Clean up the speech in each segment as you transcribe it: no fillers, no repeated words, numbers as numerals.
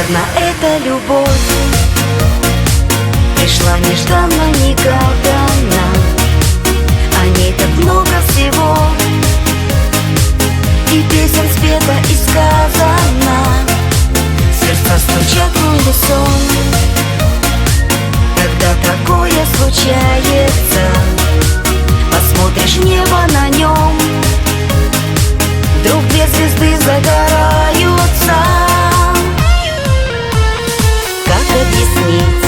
Наверно, это любовь пришла нежданно, негаданно. О ней так много всего, и песен спета, и сказано. Сердца стучат в унисон, когда такое случается. Посмотришь в небо, на нем вдруг две звезды загораются. Как объяснить,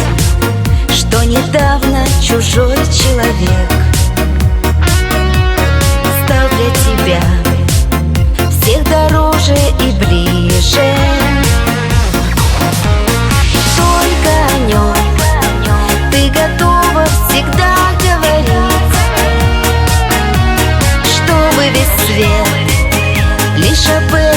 что недавно чужой человек стал для тебя всех дороже и ближе? Только о нем ты готова всегда говорить, чтобы весь свет лишь об этом